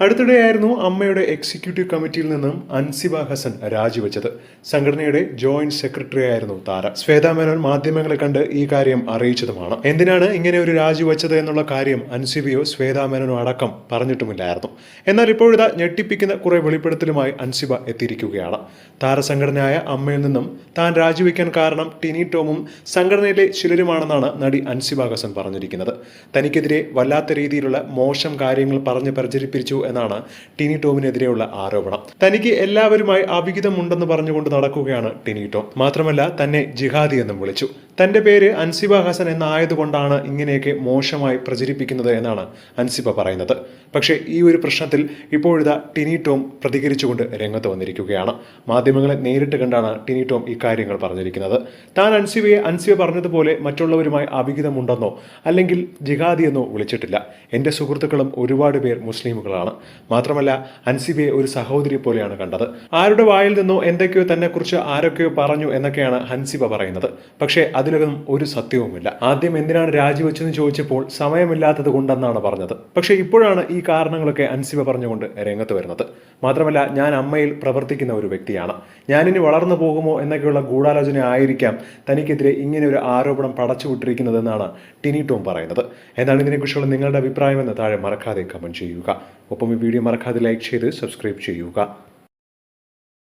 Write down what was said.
അടുത്തിടെയായിരുന്നു അമ്മയുടെ എക്സിക്യൂട്ടീവ് കമ്മിറ്റിയിൽ നിന്നും അൻസിബ ഹസൻ രാജിവെച്ചത്. സംഘടനയുടെ ജോയിന്റ് സെക്രട്ടറി ആയിരുന്നു താരം. ശ്വേതാ മേനോൻ മാധ്യമങ്ങളെ കണ്ട് ഈ കാര്യം അറിയിച്ചതുമാണ്. എന്തിനാണ് ഇങ്ങനെ ഒരു രാജിവെച്ചത് എന്നുള്ള കാര്യം അൻസിബയോ ശ്വേതാ മേനോനോ അടക്കം പറഞ്ഞിട്ടുമില്ലായിരുന്നു. എന്നാൽ ഇപ്പോഴിതാ ഞെട്ടിപ്പിക്കുന്ന കുറെ വെളിപ്പെടുത്തലുമായി അൻസിബ എത്തിയിരിക്കുകയാണ്. താരസംഘടനയായ അമ്മയിൽ നിന്നും താൻ രാജിവെക്കാൻ കാരണം ടിനി ടോമും സംഘടനയിലെ ചിലരുമാണെന്നാണ് നടി അൻസിബ ഹസൻ പറഞ്ഞിരിക്കുന്നത്. തനിക്കെതിരെ വല്ലാത്ത രീതിയിലുള്ള മോശം കാര്യങ്ങൾ പറഞ്ഞ് പ്രചരിപ്പിച്ചു എന്നാണ് ടിനി ടോമിനെതിരെയുള്ള ആരോപണം. തനിക്ക് എല്ലാവരുമായി അവിഹിതമുണ്ടെന്ന് പറഞ്ഞുകൊണ്ട് നടക്കുകയാണ് ടിനി ടോം. മാത്രമല്ല തന്നെ ജിഹാദി എന്നും വിളിച്ചു. തന്റെ പേര് അൻസിബ ഹസൻ എന്നായതുകൊണ്ടാണ് ഇങ്ങനെയൊക്കെ മോശമായി പ്രചരിപ്പിക്കുന്നത് എന്നാണ് അൻസിബ പറയുന്നത്. പക്ഷേ ഈ ഒരു പ്രശ്നത്തിൽ ഇപ്പോഴിതാ ടിനി ടോം പ്രതികരിച്ചുകൊണ്ട് രംഗത്ത് വന്നിരിക്കുകയാണ്. മാധ്യമങ്ങളെ നേരിട്ട് കണ്ടാണ് ടിനി ടോം ഇക്കാര്യങ്ങൾ പറഞ്ഞിരിക്കുന്നത്. താൻ അൻസിബ പറഞ്ഞതുപോലെ മറ്റുള്ളവരുമായി അവിഹിതമുണ്ടെന്നോ അല്ലെങ്കിൽ ജിഹാദി എന്നോ വിളിച്ചിട്ടില്ല. എന്റെ സുഹൃത്തുക്കളും ഒരുപാട് പേർ മുസ്ലിമുകളാണ്. മാത്രമല്ല അൻസിബയെ ഒരു സഹോദരി പോലെയാണ് കണ്ടത്. ആരുടെ വായിൽ നിന്നോ എന്തൊക്കെയോ തന്നെ കുറിച്ച് ആരൊക്കെയോ പറഞ്ഞു എന്നൊക്കെയാണ് അൻസിബ പറയുന്നത്. പക്ഷേ അതിലൊന്നും ഒരു സത്യവുമില്ല. ആദ്യം എന്തിനാണ് രാജിവെച്ചെന്ന് ചോദിച്ചപ്പോൾ സമയമില്ലാത്തത് കൊണ്ടെന്നാണ് പറഞ്ഞത്. പക്ഷേ ഇപ്പോഴാണ് ഈ കാരണങ്ങളൊക്കെ അൻസിബ പറഞ്ഞുകൊണ്ട് രംഗത്ത് വരുന്നത്. മാത്രമല്ല ഞാൻ അമ്മയിൽ പ്രവർത്തിക്കുന്ന ഒരു വ്യക്തിയാണ്. ഞാനിനി വളർന്നു പോകുമോ എന്നൊക്കെയുള്ള ഗൂഢാലോചന ആയിരിക്കാം തനിക്കെതിരെ ഇങ്ങനെ ഒരു ആരോപണം പടച്ചുവിട്ടിരിക്കുന്നതെന്നാണ് ടിനി ടോം പറയുന്നത്. എന്താണ് ഇതിനെക്കുറിച്ചുള്ള നിങ്ങളുടെ അഭിപ്രായമെന്ന് താഴെ മറക്കാതെ കമന്റ് ചെയ്യുക. ഒപ്പം ഈ വീഡിയോ മറക്കാതെ ലൈക്ക് ചെയ്ത് സബ്സ്ക്രൈബ് ചെയ്യുക.